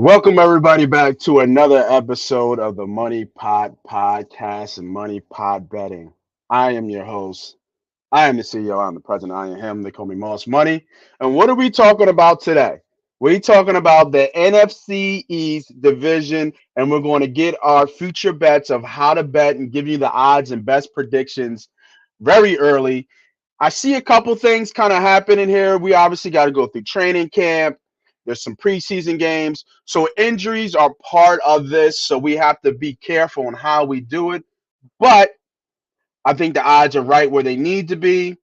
Welcome everybody back to another episode of the Money Pot Podcast and Money Pot Betting. I am your host. I am the CEO. I'm the president. I am him. They call me Moss Money. And what are we talking about today? We're talking about the NFC East Division, and we're going to get our future bets of how to bet and give you the odds and best predictions very early. I see a couple things kind of happening here. We obviously got to go through training camp. There's some preseason games. So injuries are part of this. So we have to be careful on how we do it. But I think the odds are right where they need to be.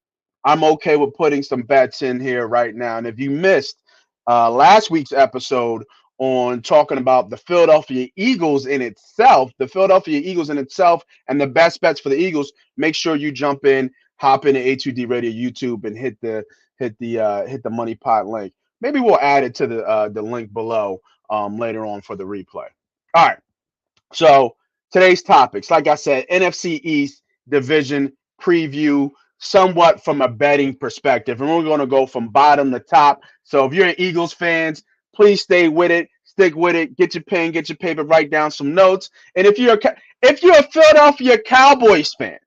I'm okay with putting some bets in here right now. And if you missed last week's episode on talking about the Philadelphia Eagles in itself, and the best bets for the Eagles, make sure you jump in, hop into A2D Radio YouTube, and hit the money pot link. Maybe we'll add it to the link below later on for the replay. All right. So today's topics, like I said, NFC East Division preview, somewhat from a betting perspective, and we're going to go from bottom to top. So if you're an Eagles fans, please stay with it, stick with it, get your pen, get your paper, write down some notes. And if you're a Philadelphia Cowboys fan,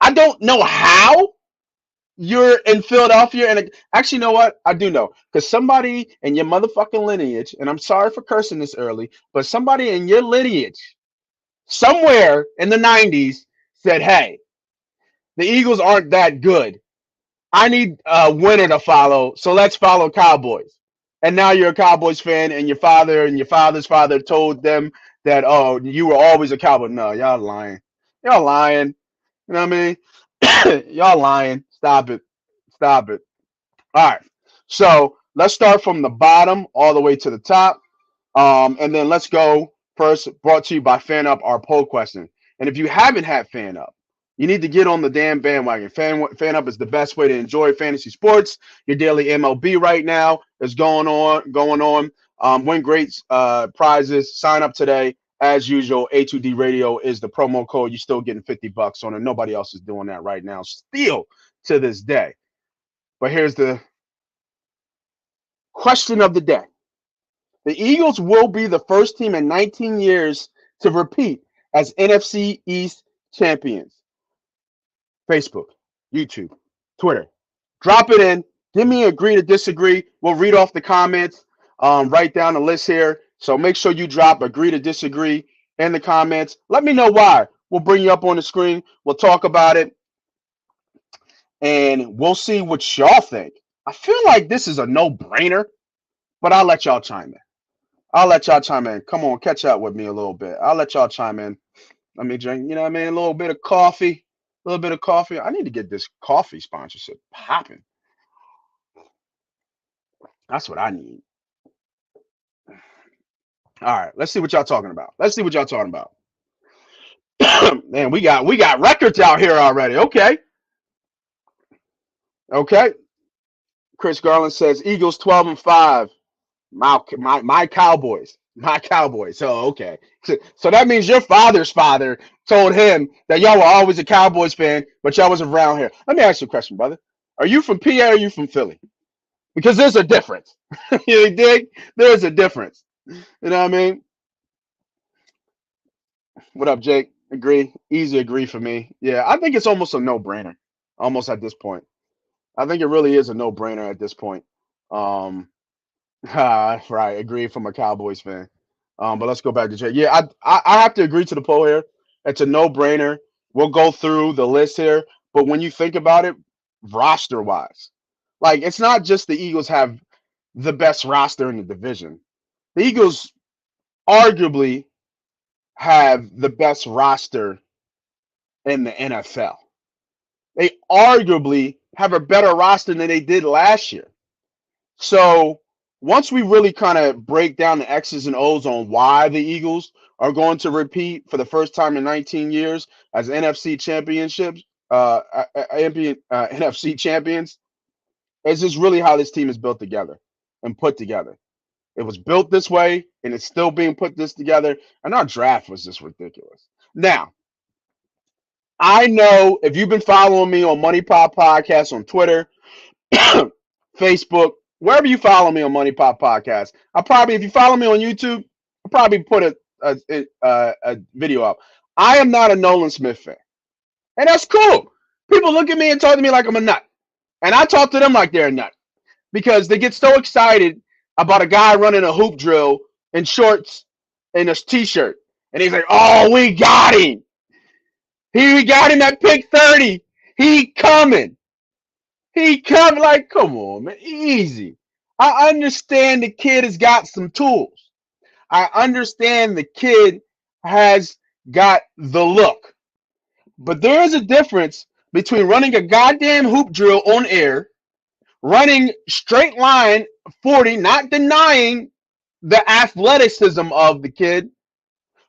I don't know how you're in Philadelphia, and actually, you know what? I do know, because somebody in your motherfucking lineage, and I'm sorry for cursing this early, but somebody in your lineage somewhere in the 90s said, hey, the Eagles aren't that good. I need a winner to follow, so let's follow Cowboys. And now you're a Cowboys fan, and your father and your father's father told them that, oh, you were always a Cowboy. No, y'all lying. Y'all lying. You know what I mean? Y'all lying. Stop it. Stop it. All right. So let's start from the bottom all the way to the top. And then let's go first, brought to you by FanUp, our poll question. And if you haven't had FanUp, you need to get on the damn bandwagon. FanUp is the best way to enjoy fantasy sports. Your daily MLB right now is going on. Win great prizes. Sign up today. As usual, A2D Radio is the promo code. You're still getting $50 on it. Nobody else is doing that right now, still to this day. But here's the question of the day. The Eagles will be the first team in 19 years to repeat as NFC East champions. Facebook, YouTube, Twitter. Drop it in. Give me agree to disagree. We'll read off the comments. Write down the list here. So make sure you drop agree to disagree in the comments. Let me know why. We'll bring you up on the screen. We'll talk about it. And we'll see what y'all think. I feel like this is a no-brainer, but I'll let y'all chime in. Come on, catch up with me a little bit. I'll let y'all chime in. Let me drink, you know what I mean? A little bit of coffee. I need to get this coffee sponsorship popping. That's what I need. All right, let's see what y'all talking about. Man, we got records out here already. Okay. Chris Garland says Eagles 12-5. My Cowboys. So okay. So that means your father's father told him that y'all were always a Cowboys fan, but y'all was around here. Let me ask you a question, brother. Are you from PA or are you from Philly? Because there's a difference. You dig? There's a difference. You know what I mean? What up, Jake? Agree? Easy agree for me. Yeah, I think it's almost a no-brainer. Almost at this point. I think it really is a no-brainer at this point. Right, agree from a Cowboys fan. But let's go back to Jay. Yeah, I have to agree to the poll here. It's a no-brainer. We'll go through the list here, but when you think about it, roster-wise, like it's not just the Eagles have the best roster in the division. The Eagles arguably have the best roster in the NFL. They arguably have a better roster than they did last year. So once we really kind of break down the X's and O's on why the Eagles are going to repeat for the first time in 19 years as NFC championships, NFC champions, it's just really how this team is built together and put together. It was built this way, and it's still being put this together. And our draft was just ridiculous. Now, I know if you've been following me on Money Pop Podcast on Twitter, Facebook, Wherever you follow me on Money Pop Podcast, if you follow me on YouTube, I'll probably put a video up. I am not a Nolan Smith fan, and that's cool. People look at me and talk to me like I'm a nut, and I talk to them like they're a nut because they get so excited about a guy running a hoop drill in shorts and a t-shirt, and he's like, "Oh, we got him! We got him at pick 30. He coming! He coming!" Like, come on, man, easy. I understand the kid has got some tools. I understand the kid has got the look, but there is a difference between running a goddamn hoop drill on air, running straight line 40, not denying the athleticism of the kid,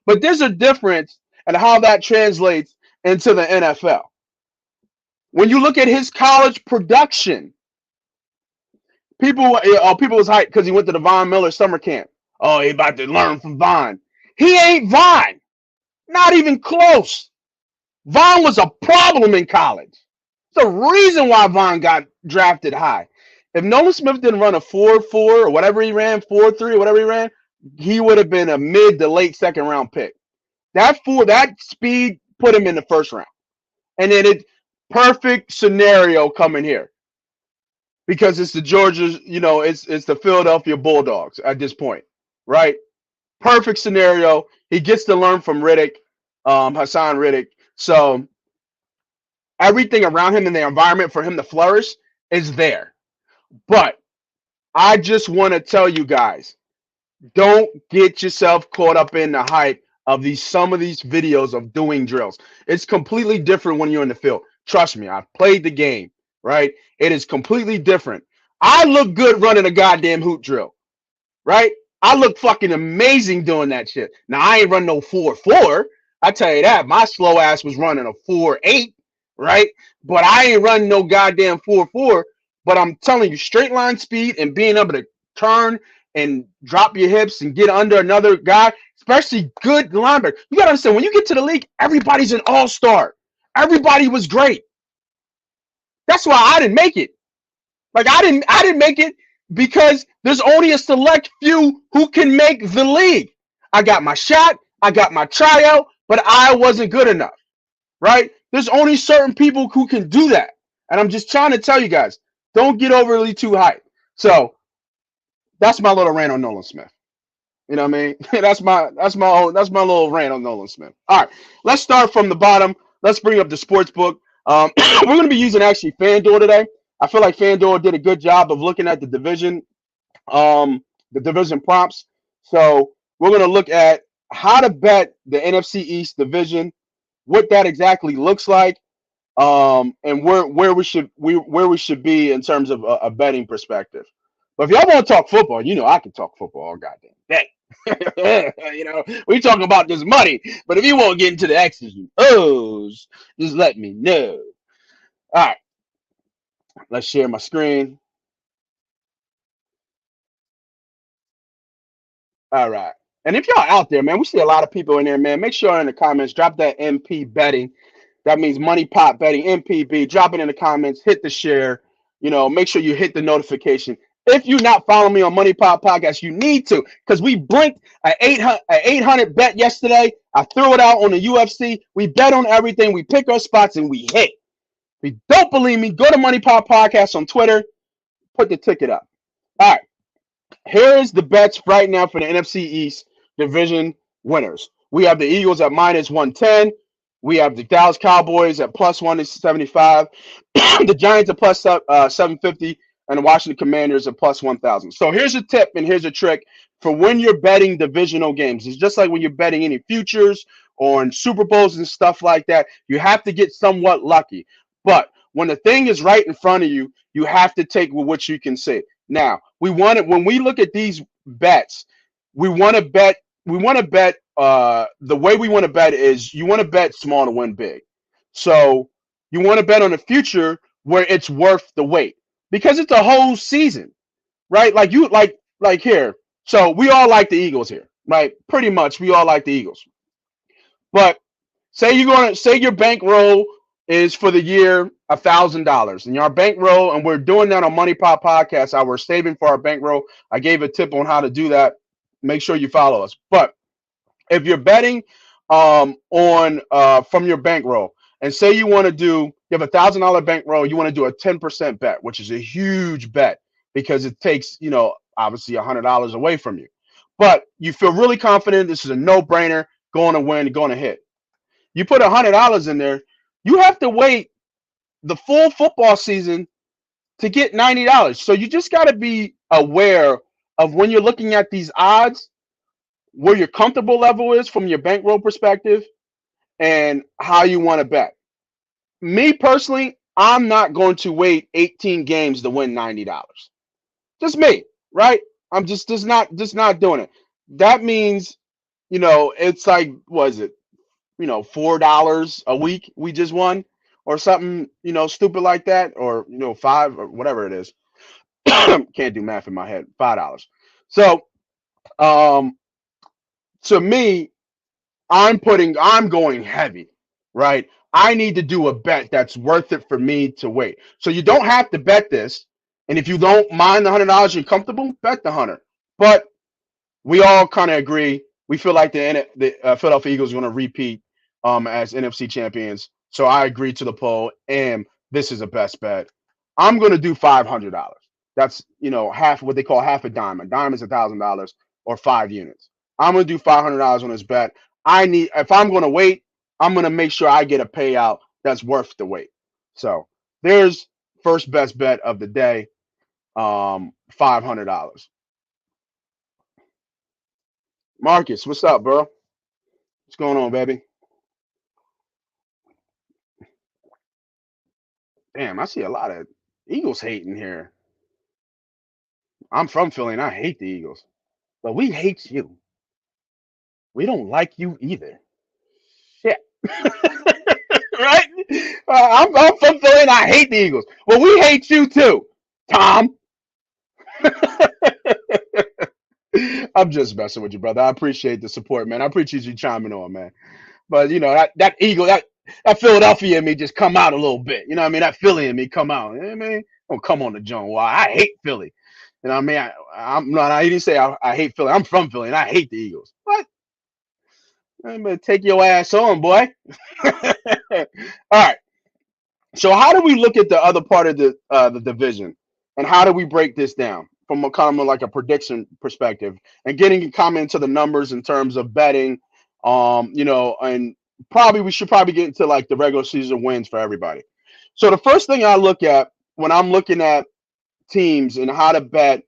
but there's a difference in how that translates into the NFL. When you look at his college production, people was hyped because he went to the Von Miller summer camp. Oh, he about to learn from Von. He ain't Von. Not even close. Von was a problem in college. It's the reason why Von got drafted high. If Nolan Smith didn't run a 4.4 or whatever he ran, 4.3 or whatever he ran, he would have been a mid to late second round pick. That speed put him in the first round. And then it perfect scenario coming here. Because it's the Georgia's, it's the Philadelphia Bulldogs at this point, right? Perfect scenario. He gets to learn from Hassan Riddick. So everything around him in the environment for him to flourish is there. But I just want to tell you guys, don't get yourself caught up in the hype of some of these videos of doing drills. It's completely different when you're in the field. Trust me, I've played the game, right? It is completely different. I look good running a goddamn hoop drill, right? I look fucking amazing doing that shit. Now, I ain't run no 4.4. I tell you that. My slow ass was running a 4.8, right? But I ain't running no goddamn 4.4. But I'm telling you, straight line speed and being able to turn and drop your hips and get under another guy, especially good linebacker. You gotta understand, when you get to the league, everybody's an all-star. Everybody was great. That's why I didn't make it. Like I didn't make it because there's only a select few who can make the league. I got my shot, I got my tryout, but I wasn't good enough. Right? There's only certain people who can do that. And I'm just trying to tell you guys, don't get overly too hyped. So that's my little rant on Nolan Smith. You know what I mean? that's my little rant on Nolan Smith. All right, let's start from the bottom. Let's bring up the sports book. We're going to be using actually FanDuel today. I feel like FanDuel did a good job of looking at the division prompts. So we're going to look at how to bet the NFC East Division, what that exactly looks like, and where we should be in terms of a betting perspective. But if y'all want to talk football, I can talk football all goddamn day. We talking about this money. But if you want to get into the X's and O's, just let me know. All right, let's share my screen. All right. And if y'all out there, man, we see a lot of people in there, man. Make sure in the comments, drop that MP betting. That means Money Pop Betting, MPB. Drop it in the comments. Hit the share. Make sure you hit the notification. If you're not following me on Money Pop Podcast, you need to, because we blinked an 800 bet yesterday. I threw it out on the UFC. We bet on everything. We pick our spots and we hit. If you don't believe me, go to Money Pop Podcast on Twitter. Put the ticket up. All right. Here's the bets right now for the NFC East Division winners. We have the Eagles at -110. We have the Dallas Cowboys at +175. The Giants at +750. And the Washington Commanders at +1,000. So here's a tip and here's a trick for when you're betting divisional games. It's just like when you're betting any futures or in Super Bowls and stuff like that. You have to get somewhat lucky. But when the thing is right in front of you, you have to take what you can see. Now, when we look at these bets, we want to bet the way we want to bet is you want to bet small to win big. So you want to bet on the future where it's worth the wait. Because it's a whole season, right? Like here. So we all like the Eagles here, right? Pretty much we all like the Eagles. But say your bankroll is for the year $1,000 in our bankroll, and we're doing that on Money Pop Podcast. I We're saving for our bankroll. I gave a tip on how to do that. Make sure you follow us. But if you're betting on from your bankroll, and say you have $1,000 bankroll, you want to do a 10% bet, which is a huge bet because it takes obviously $100 away from you, but you feel really confident this is a no-brainer, going to win, going to hit. You put $100 in there, you have to wait the full football season to get $90. So you just got to be aware of when you're looking at these odds, where your comfortable level is from your bankroll perspective, and how you want to bet. Me personally, I'm not going to wait 18 games to win $90. Just me, right? I'm just not doing it. That means, it's like, was it, $4 a week we just won, or something, stupid like that, or five, or whatever it is. Can't do math in my head. $5. So, um, to me, I'm going heavy, right? I need to do a bet that's worth it for me to wait. So you don't have to bet this, and if you don't mind the $100, you're comfortable, bet the 100. But we all kind of agree. We feel like the Philadelphia Eagles are going to repeat as NFC champions. So I agree to the poll, and this is a best bet. I'm going to do $500. That's half what they call half a dime. A dime is $1,000 or 5 units. I'm going to do $500 on this bet. If I'm going to wait, I'm going to make sure I get a payout that's worth the wait. So there's first best bet of the day, $500. Marcus, what's up, bro? What's going on, baby? Damn, I see a lot of Eagles hating here. I'm from Philly and I hate the Eagles, but we hate you. We don't like you either. Shit. Right? I'm from Philly and I hate the Eagles. Well, we hate you too, Tom. I'm just messing with you, brother. I appreciate the support, man. I appreciate you chiming on, man. But that Eagle, that Philadelphia in me just come out a little bit. You know what I mean? That Philly in me come out. You know what I mean? Don't come on the John. Why? I hate Philly. You know what I mean? I'm not. I didn't say I hate Philly. I'm from Philly and I hate the Eagles. What? I'm gonna take your ass on, boy. All right. So how do we look at the other part of the division, and how do we break this down from a kind of like a prediction perspective, and getting a comment to the numbers in terms of betting, and probably we should probably get into like the regular season wins for everybody. So the first thing I look at when I'm looking at teams and how to bet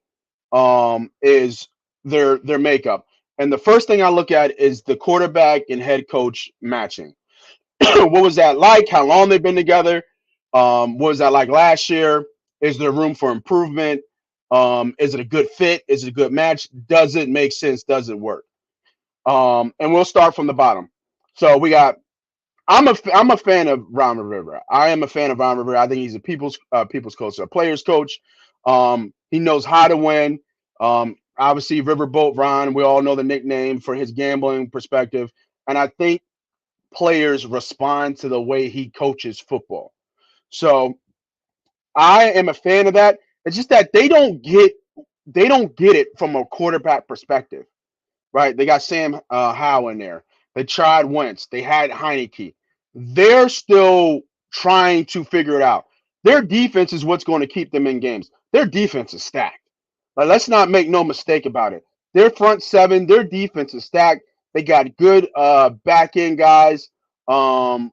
is their makeup, and the first thing I look at is the quarterback and head coach matching. What was that like? How long they've been together? What was that like last year? Is there room for improvement? Is it a good fit? Is it a good match? Does it make sense? Does it work? And we'll start from the bottom. So we got. I'm a fan of Ron Rivera. I am a fan of Ron Rivera. I think he's a people's coach, a players coach. He knows how to win. Obviously, Riverboat Ron. We all know the nickname for his gambling perspective, and I think players respond to the way he coaches football. So I am a fan of that. It's just that they don't get it from a quarterback perspective, right? They got Sam Howell in there. They tried Wentz. They had Heineke. They're still trying to figure it out. Their defense is what's going to keep them in games. Their defense is stacked. Like, let's not make no mistake about it. Their front seven, their defense is stacked. They got good back end guys from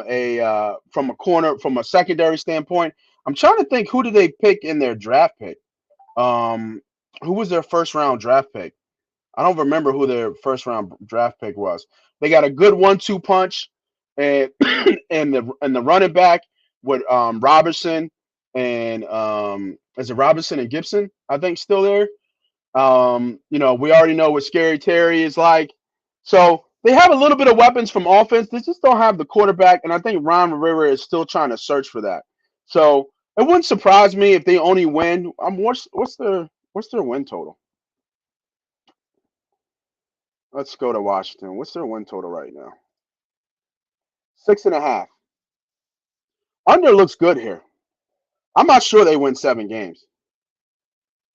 a secondary standpoint. I'm trying to think, who did they pick in their draft pick? Um, who was their first round draft pick? I don't remember who their first round draft pick was. They got a good 1-2 punch, and and the running back with Robertson and is it Robinson and Gibson? I think still there. We already know what Scary Terry is like. So they have a little bit of weapons from offense. They just don't have the quarterback, and I think Ron Rivera is still trying to search for that. So it wouldn't surprise me if they only win. What's their win total? Let's go to Washington. What's their win total right now? 6.5. Under looks good here. I'm not sure they win 7 games.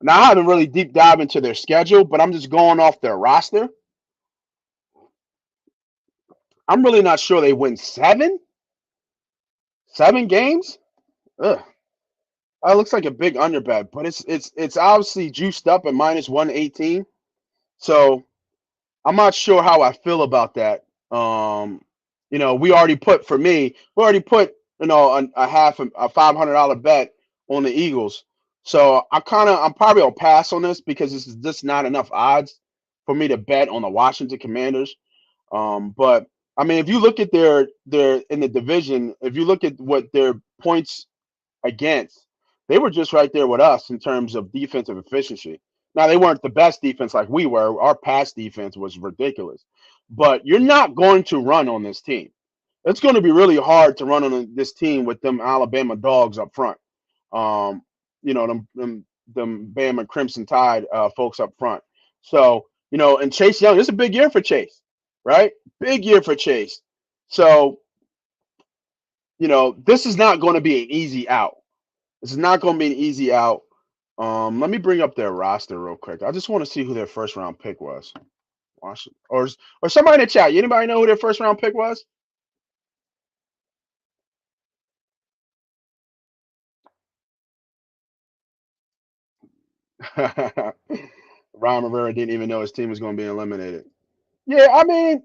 Now I haven't really deep dive into their schedule, but I'm just going off their roster. I'm really not sure they win 7 games. Ugh. That looks like a big under bet, but it's obviously juiced up at -118. So I'm not sure how I feel about that. We already put for me, we already put a half a $500 bet on the Eagles. So I'm probably gonna pass on this because this is just not enough odds for me to bet on the Washington Commanders. But I mean, if you look at their in the division, if you look at what their points against, they were just right there with us in terms of defensive efficiency. Now they weren't the best defense like we were. Our pass defense was ridiculous. But you're not going to run on this team. It's going to be really hard to run on this team with them Alabama dogs up front. Um, them Bama Crimson Tide folks up front. So, and Chase Young, this is a big year for Chase, right? Big year for Chase. So, this is not going to be an easy out. This is not going to be an easy out. Let me bring up their roster real quick. I just want to see who their first round pick was. Washington, or somebody in the chat. Anybody know who their first round pick was? Ron Rivera didn't even know his team was going to be eliminated. Yeah, I mean,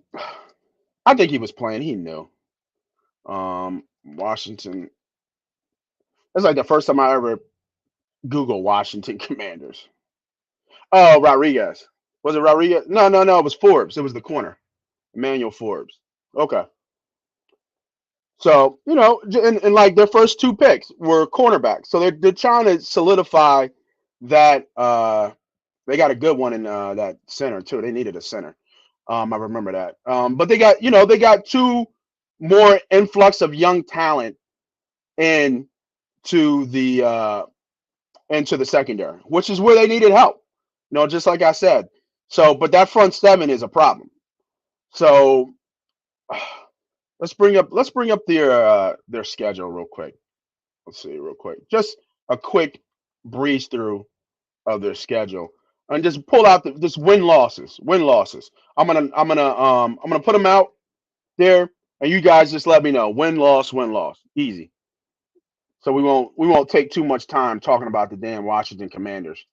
I think he was playing. He knew. Washington. It's like the first time I ever Google Washington Commanders. Oh, Rodriguez. Was it Rodriguez? No, no, no. It was Forbes. It was the corner. Emmanuel Forbes. Okay. So, and like their first 2 picks were cornerbacks. So they're trying to solidify that they got a good one in that center too. They needed a center. I remember that. But they got 2 more influx of young talent in to the into the secondary, which is where they needed help. Just like I said. So, but that front 7 is a problem. So let's bring up their schedule real quick. Let's see real quick. Just a quick breeze through of their schedule and just pull out just win losses. Win losses. I'm gonna put them out there, and you guys just let me know win loss, win loss. Easy. So we won't take too much time talking about the damn Washington Commanders.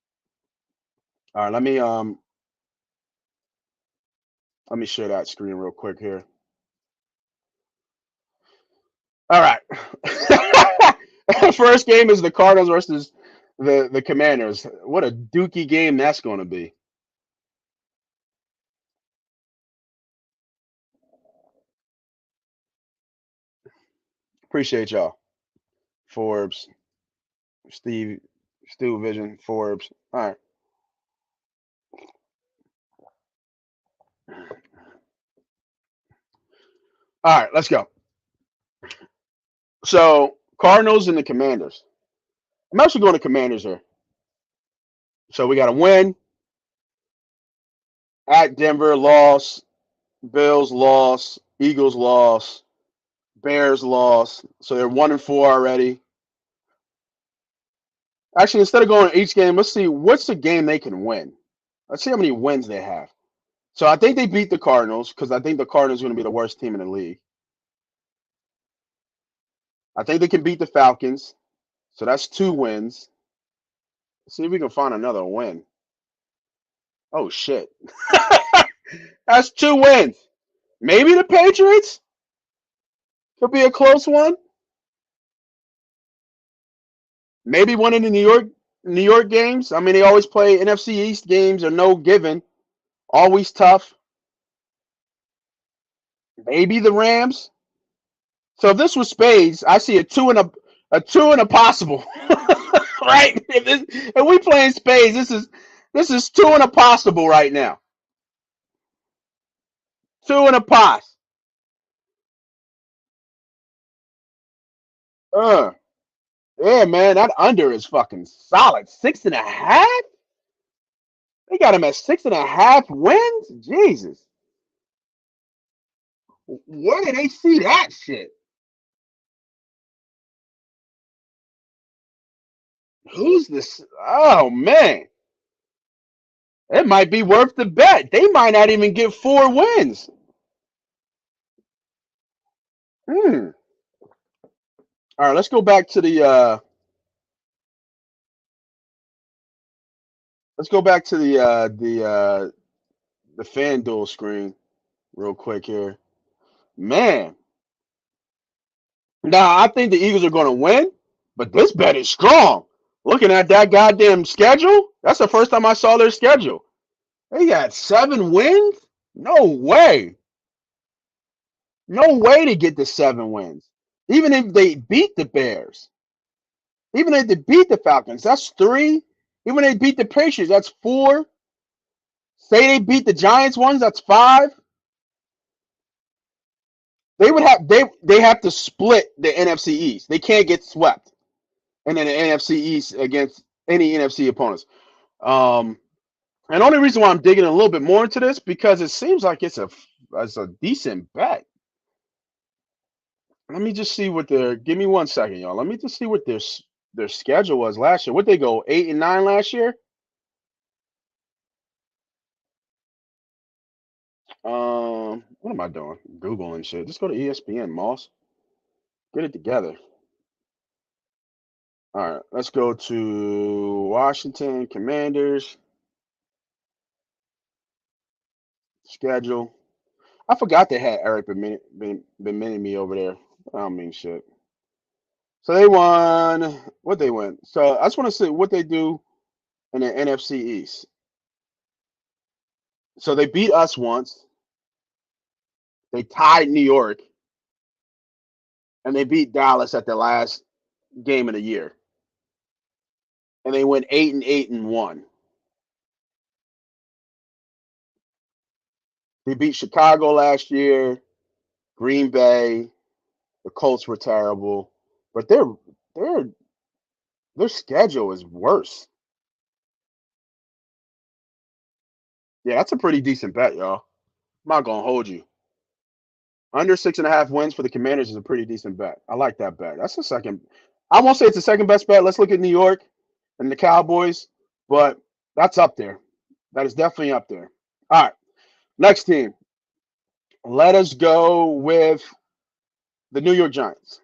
All right, let me share that screen real quick here. All right. First game is the Cardinals versus the Commanders. What a dookie game that's going to be. Appreciate y'all. Forbes, Steve, Stu Vision, Forbes. All right. All right, let's go. So, Cardinals and the Commanders. I'm actually going to Commanders here. So, we got a win at Denver, loss, Bills, loss, Eagles, loss, Bears, loss. So, they're 1-4 already. Actually, instead of going each game, let's see what's the game they can win. Let's see how many wins they have. So I think they beat the Cardinals because I think the Cardinals are going to be the worst team in the league. I think they can beat the Falcons. So that's 2 wins. Let's see if we can find another win. Oh shit. That's 2 wins. Maybe the Patriots could be a close one. Maybe one of the New York games. I mean, they always play NFC East games are no given. Always tough. Maybe the Rams. So if this was spades, I see a two and a possible. Right? If we playing spades, this is 2 and a possible right now. 2 and a pass. Uh, yeah, man, that under is fucking solid. 6.5. They got him at 6.5 wins. Jesus, where did they see that shit? Who's this? Oh man, it might be worth the bet. They might not even get 4 wins. Hmm. All right, let's go back to the FanDuel screen real quick here. Man, now I think the Eagles are going to win, but this bet is strong. Looking at that goddamn schedule, that's the first time I saw their schedule. They got 7 wins? No way. No way to get the 7 wins. Even if they beat the Bears, even if they beat the Falcons, that's 3. Even if they beat the Patriots, that's 4. Say they beat the Giants ones, that's 5. They have to split the NFC East. They can't get swept in the NFC East against any NFC opponents. Um, and the only reason why I'm digging a little bit more into this because it seems like it's a decent bet. Let me just see what their. Give me 1 second, y'all. Let me just see what their schedule was last year. What they go 8-9 last year? What am I doing? Googling shit. Just go to ESPN, Moss. Get it together. All right, let's go to Washington Commanders schedule. I forgot they had Eric Bieniemy over there. I don't mean shit. So they won. What they win? So I just want to see what they do in the NFC East. So they beat us once. They tied New York, and they beat Dallas at the last game of the year, and they went 8-8-1. They beat Chicago last year, Green Bay. The Colts were terrible, but their their schedule is worse. Yeah, that's a pretty decent bet, y'all. I'm not gonna hold you. Under 6.5 wins for the Commanders is a pretty decent bet. I like that bet. That's the second. I won't say it's the second best bet. Let's look at New York and the Cowboys, but that's up there. That is definitely up there. All right, next team. Let us go with the New York Giants.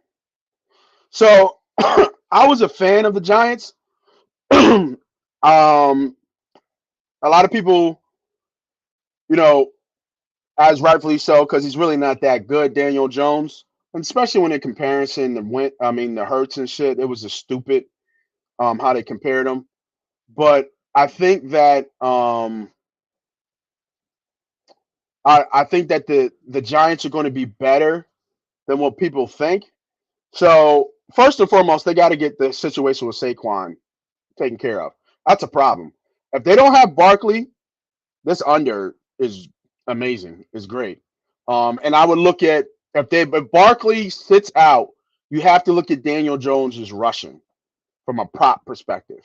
So I was a fan of the Giants. A lot of people, you know, as rightfully so, because he's really not that good, Daniel Jones. And especially when in comparison the Hurts and shit, it was a stupid how they compared them. But I think that I think that the Giants are going to be better than what people think. So first and foremost, they got to get the situation with Saquon taken care of. That's a problem. If they don't have Barkley, this under is amazing. Is great. And I would look at if Barkley sits out, you have to look at Daniel Jones's rushing from a prop perspective.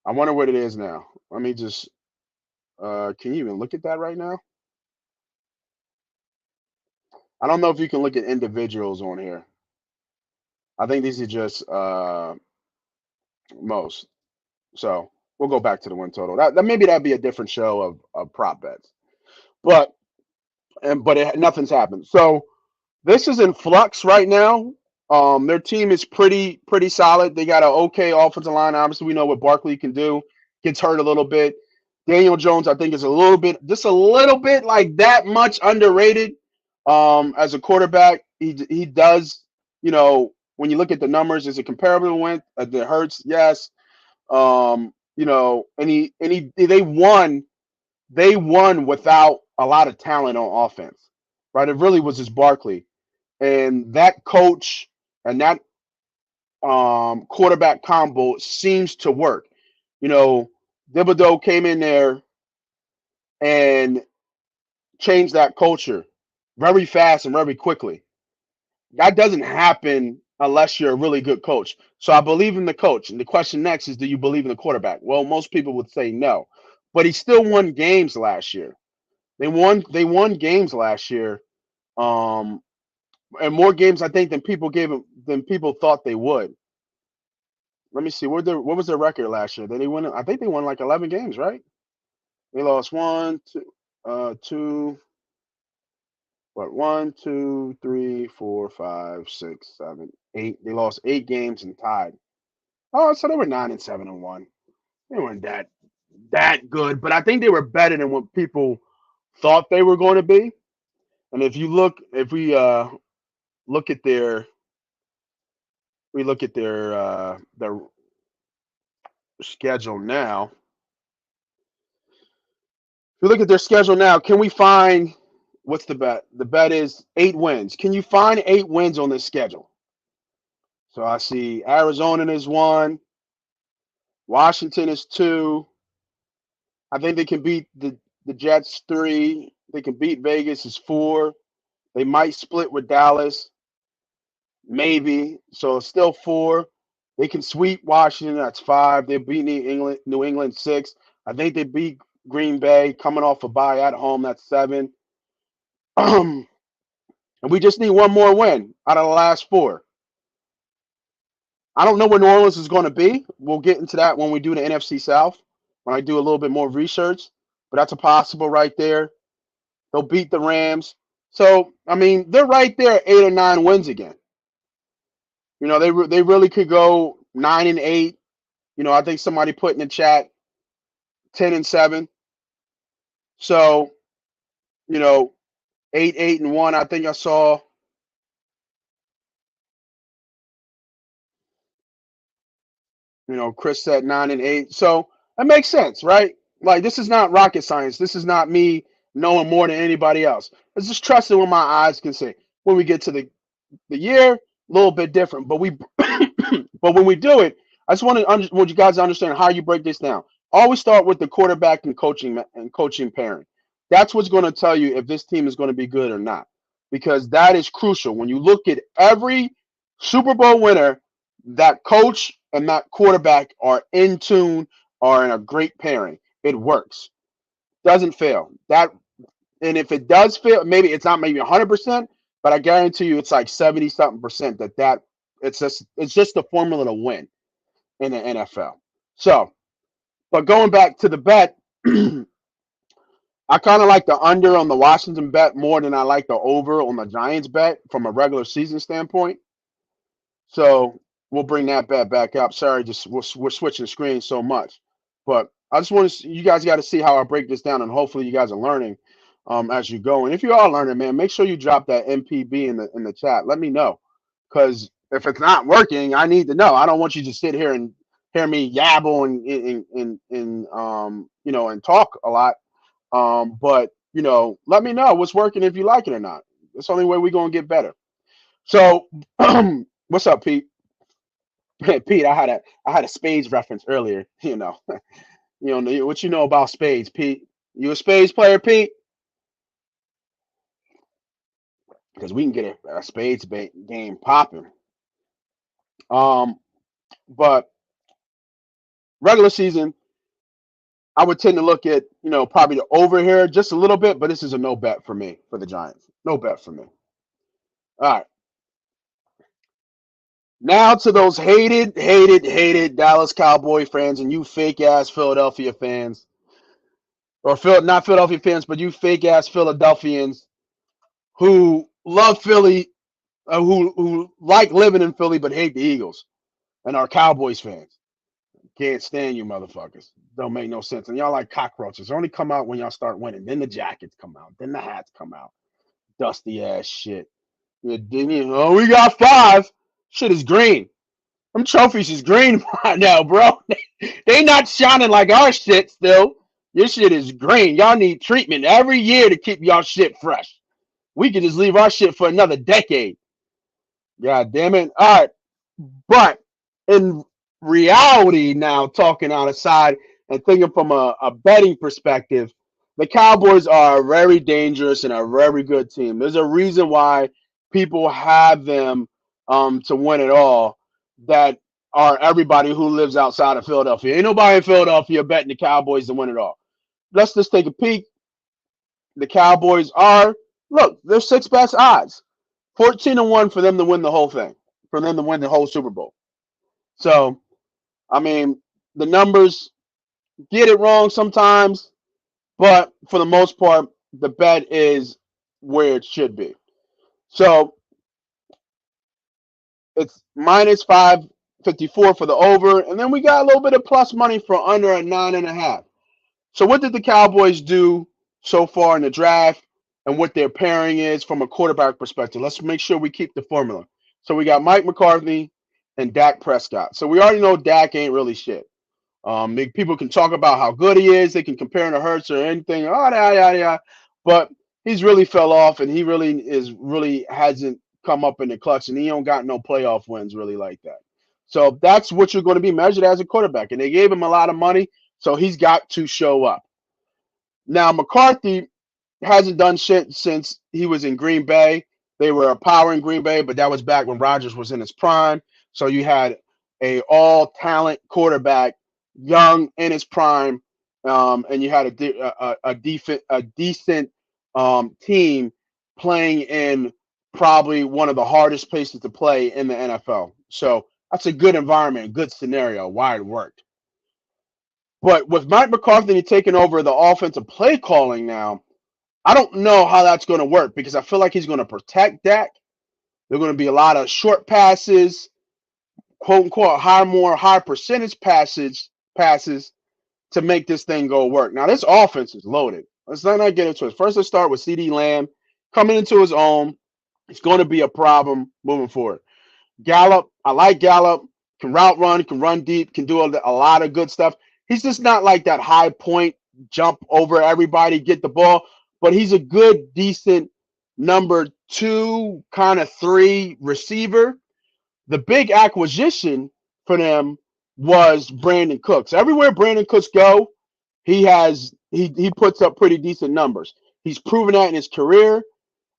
I wonder what it is now. Let me just. Can you even look at that right now? I don't know if you can look at individuals on here. I think these are just most. So we'll go back to the win total. That maybe that'd be a different show of prop bets. But nothing's happened. So this is in flux right now. Their team is pretty solid. They got an okay offensive line. Obviously, we know what Barkley can do. Gets hurt a little bit. Daniel Jones, I think, is just a little bit like that much underrated. As a quarterback, he does. When you look at the numbers, is it comparable with the Hurts? Yes. They won without a lot of talent on offense, right? It really was just Barkley and that coach and that quarterback combo seems to work. You know, Thibodeau came in there and changed that culture very fast and very quickly. That doesn't happen unless you're a really good coach. So I believe in the coach. And the question next is, do you believe in the quarterback? Well, most people would say no, but he still won games last year. They won games last year, um, and more games I think than people thought they would. Let me see. What was their record last year? Did they win? I think they won like 11 games, right? They lost two, what, 1, 2, 3, 4, 5, 6, 7, 8. They lost 8 games and tied. Oh, so they were 9 and 7 and 1. They weren't that good, but I think they were better than what people thought they were going to be. And if look at their schedule now. If we look at their schedule now, can we find what's the bet? The bet is 8 wins. Can you find 8 wins on this schedule? So I see Arizona is 1, Washington is 2. I think they can beat the Jets 3. They can beat Vegas is 4. They might split with Dallas, maybe. So it's still 4. They can sweep Washington. That's 5. They beat New England 6. I think they beat Green Bay coming off a bye at home. That's 7. And we just need one more win out of the last 4. I don't know where New Orleans is going to be. We'll get into that when we do the NFC South, when I do a little bit more research. But that's a possible right there. They'll beat the Rams. So, I mean, they're right there at 8 or 9 wins again. You know, they really could go 9 and 8. You know, I think somebody put in the chat 10 and 7. So, you know, 8, 8 and 1. I think I saw. You know, Chris said 9 and 8. So that makes sense, right? Like, this is not rocket science. This is not me knowing more than anybody else. It's just trusting what my eyes can see. When we get to the year, a little bit different. But but when we do it, I just want you guys to understand how you break this down. Always start with the quarterback and coaching pairing. That's what's going to tell you if this team is going to be good or not, because that is crucial. When you look at every Super Bowl winner, that coach and that quarterback are in tune, are in a great pairing. It works. Doesn't fail. And if it does fail, maybe it's not maybe 100%, but I guarantee you it's like 70 something percent that it's just the formula to win in the NFL. So, but going back to the bet, I kind of like the under on the Washington bet more than I like the over on the Giants bet from a regular season standpoint. So we'll bring that bet back up. Sorry, just we're switching screens so much, but I just want to. You guys got to see how I break this down, and hopefully you guys are learning as you go. And if you are learning, man, make sure you drop that MPB in the chat. Let me know, because if it's not working, I need to know. I don't want you to sit here and hear me yabble and you know, and talk a lot. But you know, let me know what's working if you like it or not. That's the only way we're gonna get better. So, what's up, Pete? Pete, I had a spades reference earlier. You know what you know about spades, Pete. You a spades player, Pete? Because we can get a spades game popping. Um, but regular season, I would tend to look at, you know, probably the over here just a little bit, but this is a no bet for me for the Giants. No bet for me. All right. Now to those hated Dallas Cowboy fans and you fake ass Philadelphia fans, or not Philadelphia fans, but you fake ass Philadelphians who love Philly, who like living in Philly but hate the Eagles, and are Cowboys fans. Can't stand you motherfuckers. Don't make no sense. And y'all like cockroaches. Only come out when y'all start winning. Then the jackets come out. Then the hats come out. Dusty ass shit. Oh, we got 5. Shit is green. Them trophies is green right now, bro. They not shining like our shit still. Your shit is green. Y'all need treatment every year to keep y'all shit fresh. We could just leave our shit for another decade. God damn it. All right. But in reality, now talking on aside and thinking from a betting perspective, the Cowboys are very dangerous and a very good team. There's a reason why people have them to win it all, that are everybody who lives outside of Philadelphia. Ain't nobody in Philadelphia betting the Cowboys to win it all. Let's just take a peek. The Cowboys are, look, they're 6 best odds. 14-1 for them to win the whole thing, for them to win the whole Super Bowl. So I mean, the numbers get it wrong sometimes, but for the most part, the bet is where it should be. So it's minus 554 for the over, and then we got a little bit of plus money for under a 9.5. So what did the Cowboys do so far in the draft, and what their pairing is from a quarterback perspective? Let's make sure we keep the formula. So we got Mike McCarthy and Dak Prescott. So we already know Dak ain't really shit. People can talk about how good he is. They can compare him to Hurts or anything. Oh, yeah. But he's really fell off, and he really hasn't come up in the clutch, and he don't got no playoff wins really like that. So that's what you're going to be measured as a quarterback. And they gave him a lot of money, so he's got to show up. Now McCarthy hasn't done shit since he was in Green Bay. They were a power in Green Bay, but that was back when Rodgers was in his prime. So you had a all talent quarterback, young in his prime, and you had a decent team playing in probably one of the hardest places to play in the NFL. So that's a good environment, good scenario, why it worked. But with Mike McCarthy taking over the offensive play calling now, I don't know how that's going to work because I feel like he's going to protect Dak. There are going to be a lot of short passes, quote unquote, high percentage passes to make this thing go work. Now this offense is loaded. Let's not get into it. First, let's start with CeeDee Lamb coming into his own. It's going to be a problem moving forward. Gallup, I like Gallup. Can route run, can run deep, can do a lot of good stuff. He's just not like that high point jump over everybody, get the ball, but he's a good, decent number 2, kind of 3 receiver. The big acquisition for them was Brandon Cooks. Everywhere Brandon Cooks go, he puts up pretty decent numbers. He's proven that in his career.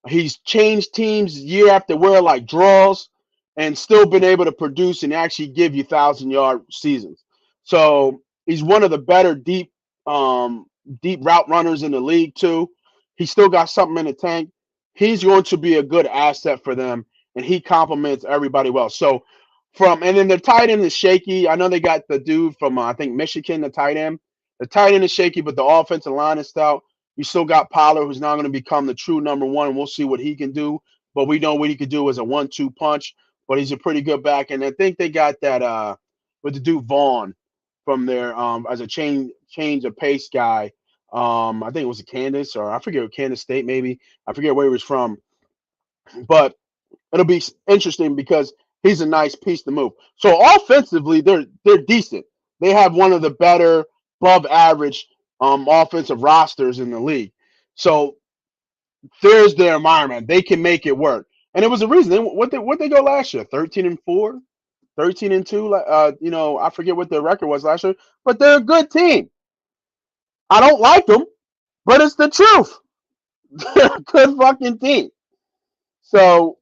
He's changed teams year after year like draws and still been able to produce and actually give you 1,000-yard seasons. So he's one of the better deep route runners in the league too. He's still got something in the tank. He's going to be a good asset for them, and he complements everybody well. So and then the tight end is shaky. I know they got the dude from I think Michigan, the tight end. The tight end is shaky, but the offensive line is stout. You still got Pollard, who's now going to become the true number 1, and we'll see what he can do. But we know what he could do as a 1-2 punch. But he's a pretty good back, and I think they got that with the dude Vaughn from there as a change of pace guy. I think it was a Kansas, or I forget, Kansas State maybe. I forget where he was from, but it'll be interesting because he's a nice piece to move. So offensively, they're decent. They have one of the better, above average offensive rosters in the league. So there's their environment. They can make it work. And it was a reason. What they go last year? 13-4, 13-2. I forget what their record was last year, but they're a good team. I don't like them, but it's the truth. They're a good fucking team. So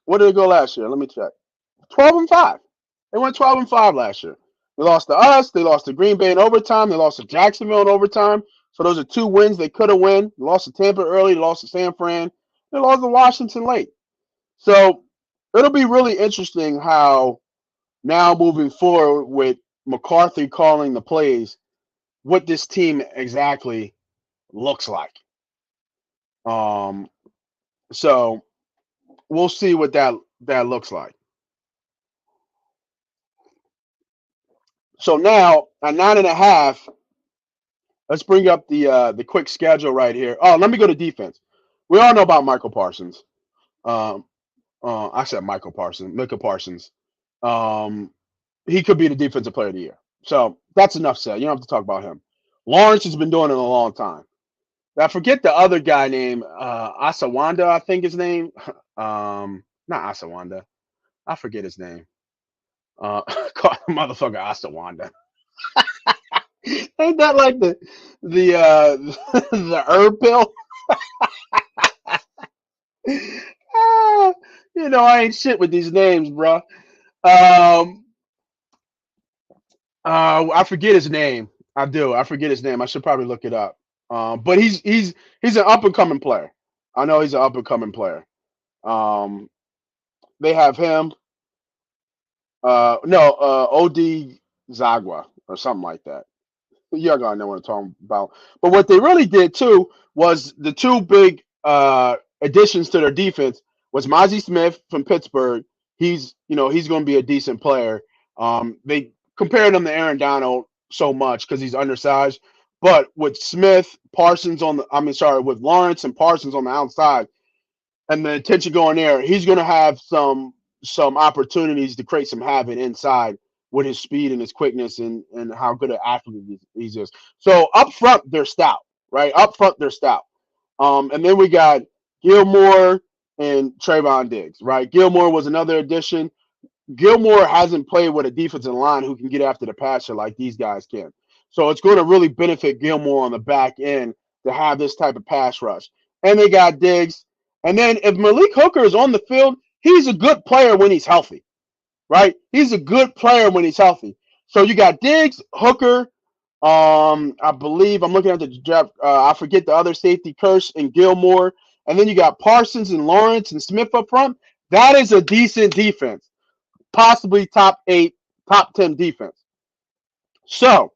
what did they go last year? Let me check. 12-5. They went 12-5 last year. They lost to us. They lost to Green Bay in overtime. They lost to Jacksonville in overtime. So those are 2 wins they could have won. They lost to Tampa early. They lost to San Fran. They lost to Washington late. So it'll be really interesting how now moving forward with McCarthy calling the plays, what this team exactly looks like. So we'll see what that looks like. So now at 9.5, let's bring up the quick schedule right here. Oh, let me go to defense. We all know about Michael Parsons. Um, I said Michael Parsons, Micah Parsons. He could be the defensive player of the year. So that's enough said. You don't have to talk about him. Lawrence has been doing it a long time. I forget the other guy named Asawanda, I think his name. Not Asawanda. I forget his name. Call the motherfucker Asawanda. Ain't that like the the herb pill? I ain't shit with these names, bro. Um, I forget his name. I do. I forget his name. I should probably look it up. But he's an up and coming player. I know he's an up and coming player. They have him. No, OD Zagwa or something like that. You're gonna know what I'm talking about. But what they really did too was the two big additions to their defense was Mozzie Smith from Pittsburgh. He's going to be a decent player. They compared him to Aaron Donald so much because he's undersized. But with Smith, Parsons on the, I mean, sorry, with Lawrence and Parsons on the outside, and the attention going there, he's going to have some opportunities to create some havoc inside with his speed and his quickness and how good an athlete he is. So up front, they're stout, right? Up front, they're stout. And then we got Gilmore and Trayvon Diggs, right? Gilmore was another addition. Gilmore hasn't played with a defensive line who can get after the passer like these guys can. So it's going to really benefit Gilmore on the back end to have this type of pass rush. And they got Diggs. And then if Malik Hooker is on the field, he's a good player when he's healthy, right? He's a good player when he's healthy. So you got Diggs, Hooker, I believe I'm looking at the draft. I forget the other safety, Curse and Gilmore, and then you got Parsons and Lawrence and Smith up front. That is a decent defense, possibly top 8, top 10 defense. So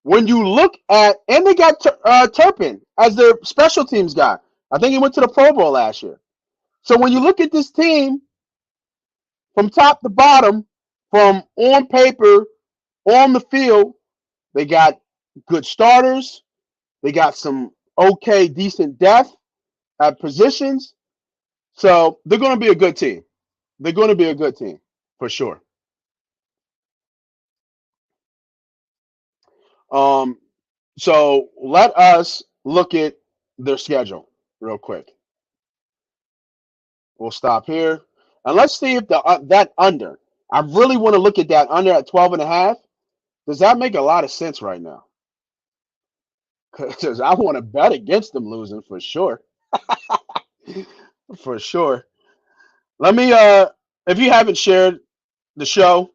when you look at, and they got Turpin as their special teams guy. I think he went to the Pro Bowl last year. So when you look at this team from top to bottom, from on paper, on the field, they got good starters. They got some okay, decent depth at positions. So they're going to be a good team. They're going to be a good team for sure. Um, so let us look at their schedule real quick. We'll stop here. And let's see if that under. I really want to look at that under at 12 and a half. Does that make a lot of sense right now? Because I want to bet against them losing for sure. For sure. Let me if you haven't shared the show,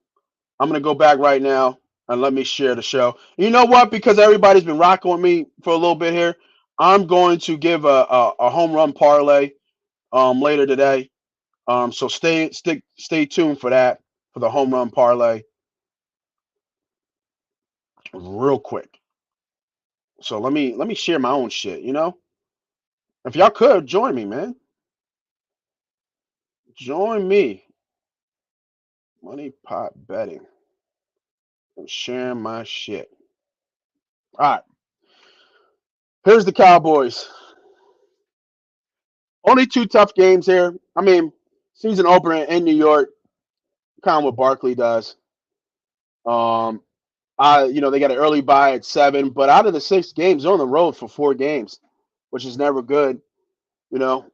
I'm gonna go back right now and let me share the show. You know what? Because everybody's been rocking with me for a little bit here, I'm going to give a home run parlay later today. So stay tuned for that, for the home run parlay real quick. So let me share my own shit. If y'all could join me, man, join me. Money pot betting and sharing my shit. All right, here's the Cowboys. Only two tough games here. I mean, season opener in New York, kind of what Barkley does. Um, they got an early bye at 7, but out of the 6 games, they're on the road for 4 games, which is never good. You know,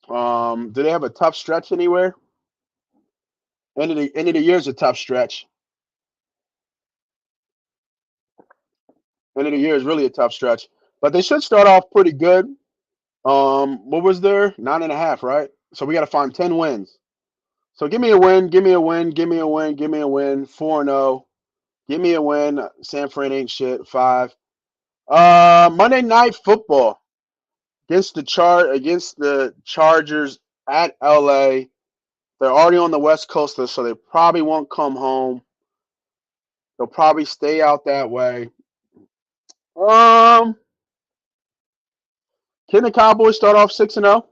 do they have a tough stretch anywhere? End of the year is a tough stretch. End of the year is really a tough stretch, but they should start off pretty good. What was there? 9.5, right? So we got to find 10 wins. So give me a win, give me a win, give me a win, give me a win. 4-0. Give me a win. San Fran ain't shit. 5. Monday Night Football against the Chargers at LA. They're already on the West Coast, so they probably won't come home. They'll probably stay out that way. Um, can the Cowboys start off 6-0?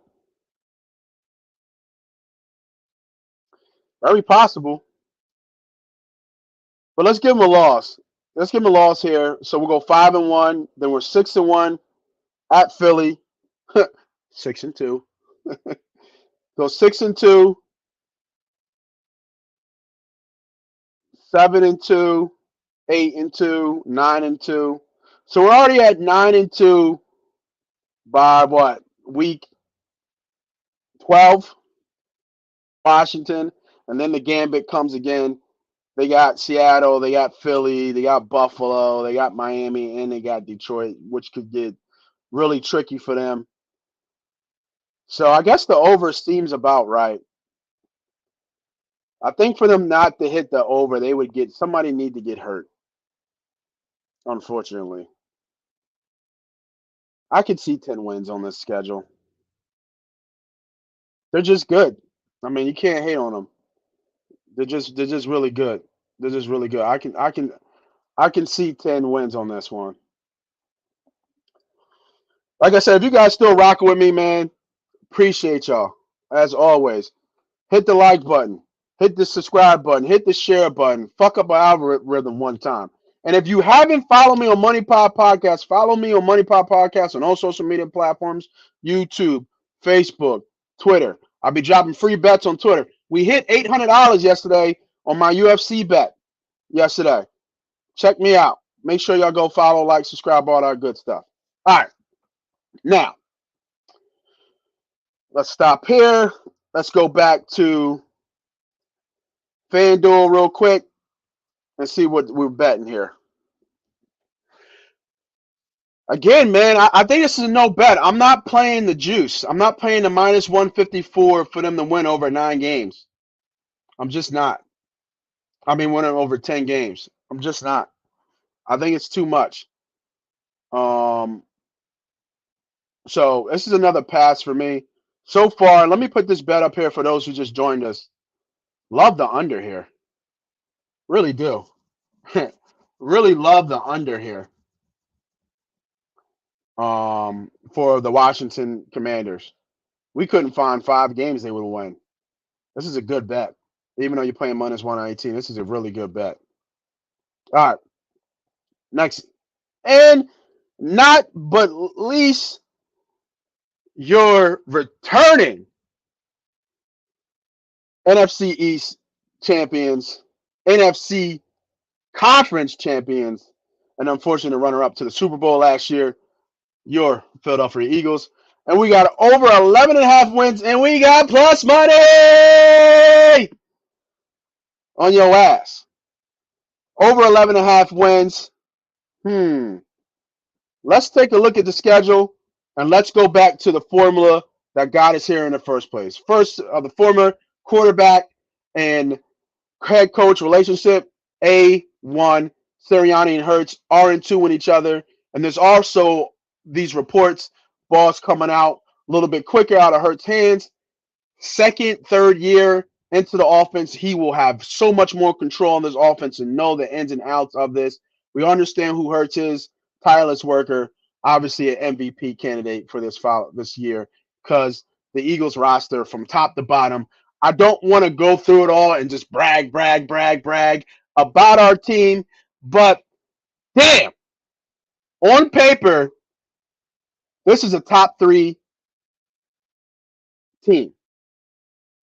Very possible. But let's give them a loss. Let's give them a loss here. So we'll go 5-1. Then we're 6-1 at Philly. 6-2. Go 6-2, 7-2, 8-2, 9-2. So we're already at 9-2 by what? Week 12, Washington. And then the gambit comes again. They got Seattle, they got Philly, they got Buffalo, they got Miami, and they got Detroit, which could get really tricky for them. So I guess the over seems about right. I think for them not to hit the over, they would get somebody need to get hurt. Unfortunately, I could see 10 wins on this schedule. They're just good. I mean, you can't hate on them. They're just really good. They're just really good. I can see 10 wins on this one. Like I said, if you guys still rocking with me, man, appreciate y'all as always. Hit the like button, hit the subscribe button, hit the share button. Fuck up our algorithm one time. And if you haven't followed me on Money Pod Podcast, follow me on Money Pod Podcast on all social media platforms: YouTube, Facebook, Twitter. I'll be dropping free bets on Twitter. We hit $800 yesterday on my UFC bet yesterday. Check me out. Make sure y'all go follow, like, subscribe, all that good stuff. All right. Now, let's stop here. Let's go back to FanDuel real quick and see what we're betting here. Again, man, I think this is a no bet. I'm not playing the juice. I'm not playing the minus 154 for them to win over 9 games. I'm just not. I mean, winning over 10 games. I'm just not. I think it's too much. So this is another pass for me. So far, let me put this bet up here for those who just joined us. Love the under here. Really do. Really love the under here. For the Washington Commanders. We couldn't find 5 games they would win. This is a good bet. Even though you're playing minus 118, this is a really good bet. All right. Next. And not but least, your returning NFC East champions, NFC Conference champions, and unfortunately runner-up to the Super Bowl last year, your Philadelphia Eagles. And we got over 11.5 wins, and we got plus money on your ass. Over 11.5 wins. Let's take a look at the schedule, and let's go back to the formula that got us here in the first place. First, the former quarterback and head coach relationship, A1, Sirianni and Hurts are in 2 with each other. And there's also these reports, balls coming out a little bit quicker out of Hurts' hands. Second, third year into the offense, he will have so much more control on this offense and know the ins and outs of this. We understand who Hurts is, tireless worker, obviously an MVP candidate for this year because the Eagles roster from top to bottom. I don't want to go through it all and just brag about our team, but damn, on paper, this is a top 3 team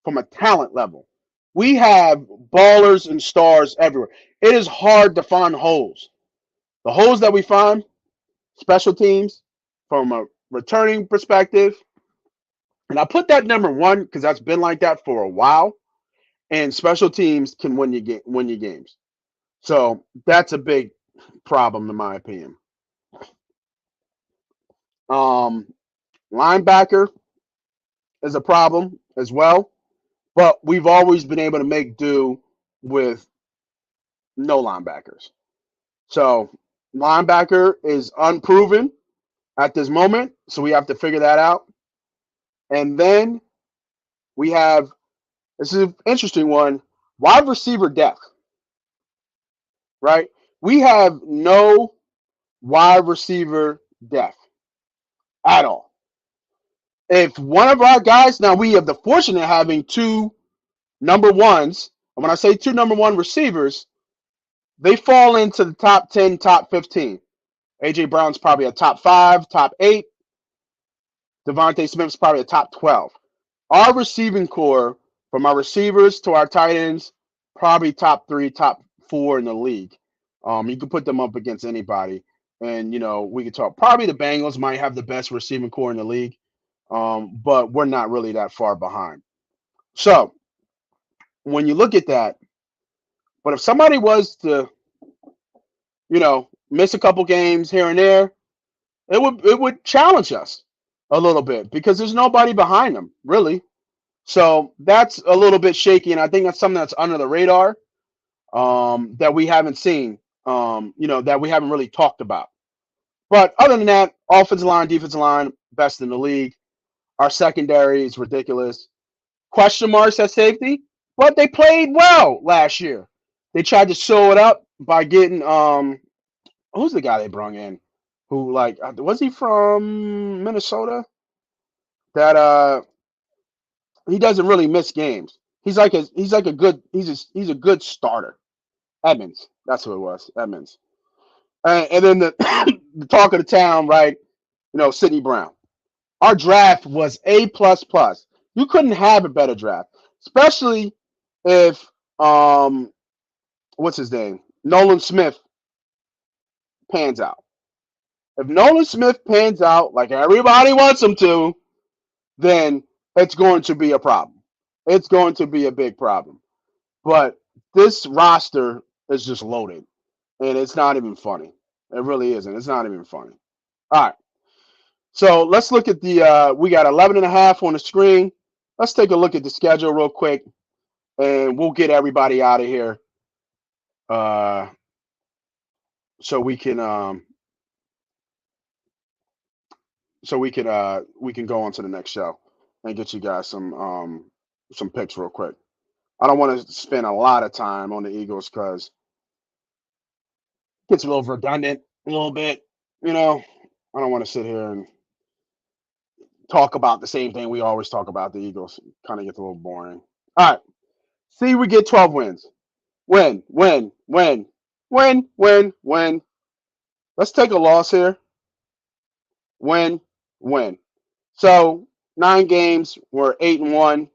from a talent level. We have ballers and stars everywhere. It is hard to find holes. The holes that we find, special teams, from a returning perspective, and I put that number 1 because that's been like that for a while. And special teams can win your games. So that's a big problem in my opinion. Linebacker is a problem as well, but we've always been able to make do with no linebackers. So linebacker is unproven at this moment, so we have to figure that out. And then we have, this is an interesting one, wide receiver depth, right? We have no wide receiver depth at all. If one of our guys, now we have the fortune of having 2 number 1s, and when I say 2 number 1 receivers, they fall into the top 10, top 15. A.J. Brown's probably a top 5, top 8. Devontae Smith's probably a top 12. Our receiving core, from our receivers to our tight ends, probably top 3, top 4 in the league. You can put them up against anybody. And, we could talk. Probably the Bengals might have the best receiving core in the league, but we're not really that far behind. So, when you look at that, but if somebody was to, miss a couple games here and there, it would challenge us a little bit because there's nobody behind them, really. So that's a little bit shaky, and I think that's something that's under the radar that we haven't seen, that we haven't really talked about. But other than that, offensive line, defensive line, best in the league. Our secondary is ridiculous. Question marks at safety? but they played well last year. They tried to sew it up by getting who's the guy they brought in? Who like was he from Minnesota? That he doesn't really miss games. He's a good starter. Edmonds, that's who it was. Edmonds, and then the the talk of the town, right? You know, Sidney Brown. Our draft was A plus plus. You couldn't have a better draft, especially if what's his name, Nolan Smith pans out. If Nolan Smith pans out like everybody wants him to, then it's going to be a problem. It's going to be a big problem. But this roster is just loaded, and it's not even funny. It really isn't. It's not even funny. All right. So let's look at the we got 11 and a half on the screen. Let's take a look at the schedule real quick, and we'll get everybody out of here uh, so we can we can go on to the next show and get you guys some picks real quick. I don't want to spend a lot of time on the Eagles because it gets a little redundant a little bit. You know, I don't want to sit here and talk about the same thing we always talk about. The Eagles kind of gets a little boring. All right, see, we get 12 wins. Win, win, win, win, win, win. Let's take a loss here. Win, win. So 9 games, we're 8-1.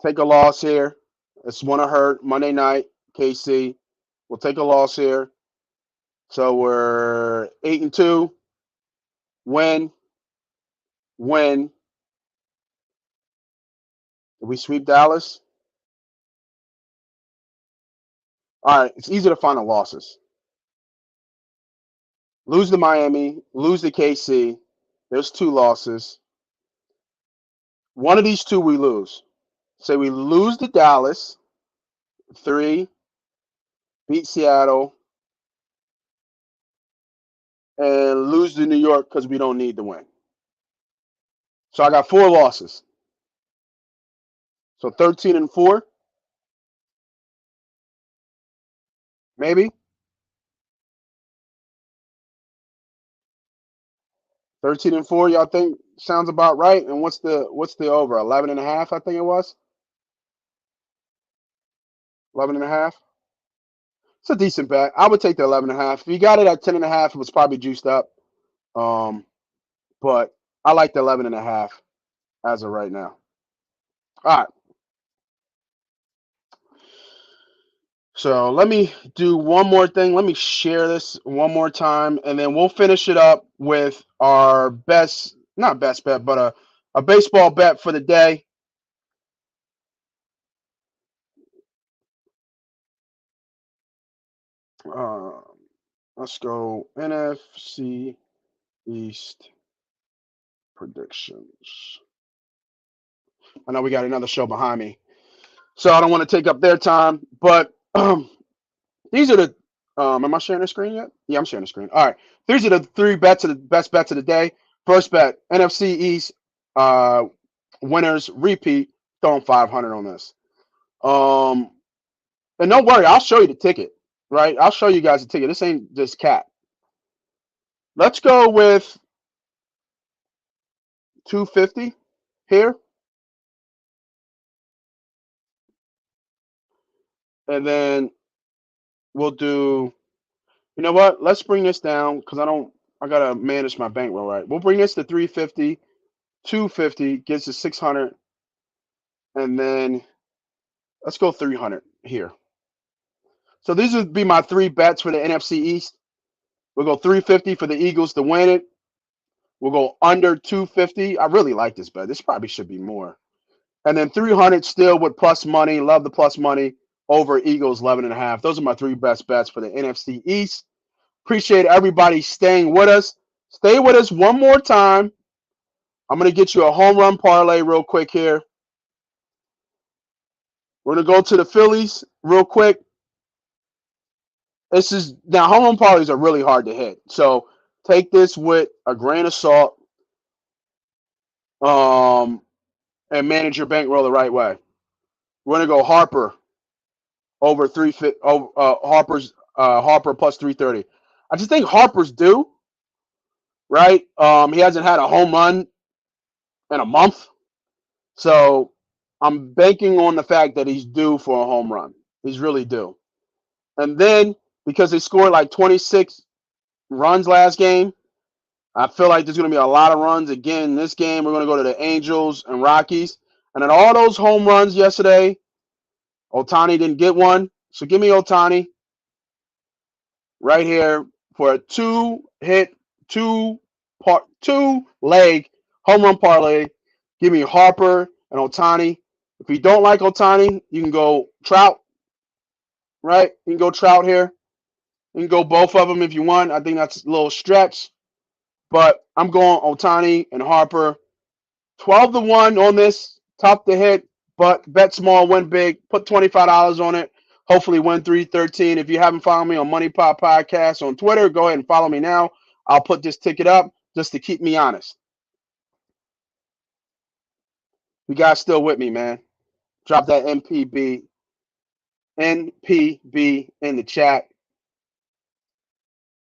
Take a loss here. It's one to hurt. Monday night, KC. We'll take a loss here. So we're 8-2. Win, win. Did we sweep Dallas? All right, it's easy to find the losses. Lose to Miami, lose to KC. There's 2 losses. One of these 2 we lose. Say we lose to Dallas, 3, beat Seattle, and lose to New York because we don't need to win. So I got 4 losses. So 13-4, maybe. 13-4, y'all think sounds about right? And what's the over? 11 and a half, I think it was. 11 and a half. It's a decent bet. I would take the 11 and a half. If you got it at 10 and a half, it was probably juiced up. But I like the 11 and a half as of right now. All right. So let me do one more thing. Let me share this one more time, and then we'll finish it up with our best, not best bet, but a baseball bet for the day. Uh, let's go NFC East predictions. I know we got another show behind me, so I don't want to take up their time, but these are the. Am I sharing the screen yet? Yeah, I'm sharing the screen. All right, these are the 3 bets of the best bets of the day. First bet: NFC East winners repeat. Throwing 500 on this. And don't worry, I'll show you the ticket. Right, I'll show you guys the ticket. This ain't just cat. Let's go with 250 here, and then we'll do. You know what? Let's bring this down because I gotta manage my bankroll right. We'll bring this to 350, 250 gets us 600, and then let's go 300 here. So these would be my 3 bets for the NFC East. We'll go 350 for the Eagles to win it. We'll go under 250. I really like this bet. This probably should be more. And then 300 still with plus money. Love the plus money over Eagles 11 and a half. Those are my 3 best bets for the NFC East. Appreciate everybody staying with us. Stay with us one more time. I'm going to get you a home run parlay real quick here. We're going to go to the Phillies real quick. This is now home run parlays are really hard to hit. So take this with a grain of salt and manage your bankroll the right way. We're gonna go Harper over Harper plus 330. I just think Harper's due, right? He hasn't had a home run in a month, so I'm banking on the fact that he's due for a home run. He's really due. And then because they scored like 26 runs last game, I feel like there's going to be a lot of runs again in this game. We're going to go to the Angels and Rockies. And then all those home runs yesterday, Ohtani didn't get one. So give me Ohtani right here for a two-leg home run parlay. Give me Harper and Ohtani. If you don't like Ohtani, you can go Trout, right? You can go Trout here. You can go both of them if you want. I think that's a little stretch. But I'm going Ohtani and Harper. 12-1 on this. Tough to hit, but bet small, win big. Put $25 on it. Hopefully win 313. If you haven't followed me on Money Pop Podcast on Twitter, go ahead and follow me now. I'll put this ticket up just to keep me honest. You guys still with me, man? Drop that NPB in the chat.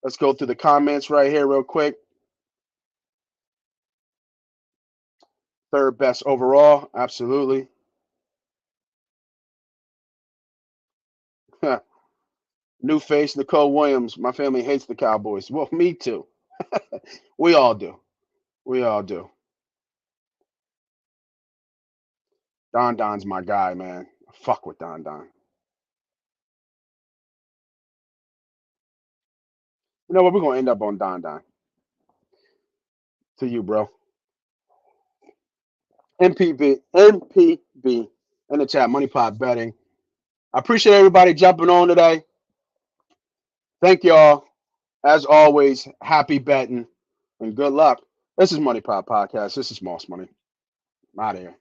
Let's go through the comments right here real quick. Third best overall, absolutely. New face, Nicole Williams. My family hates the Cowboys. Well, me too. We all do. We all do. Don Don's my guy, man. Fuck with Don Don. You know what? We're gonna end up on Don Don. To you, bro. MPB in the chat. Money Pot Betting. I appreciate everybody jumping on today. Thank y'all. As always, happy betting and good luck. This is Money Pot Podcast. This is Moss Money. I'm out of here.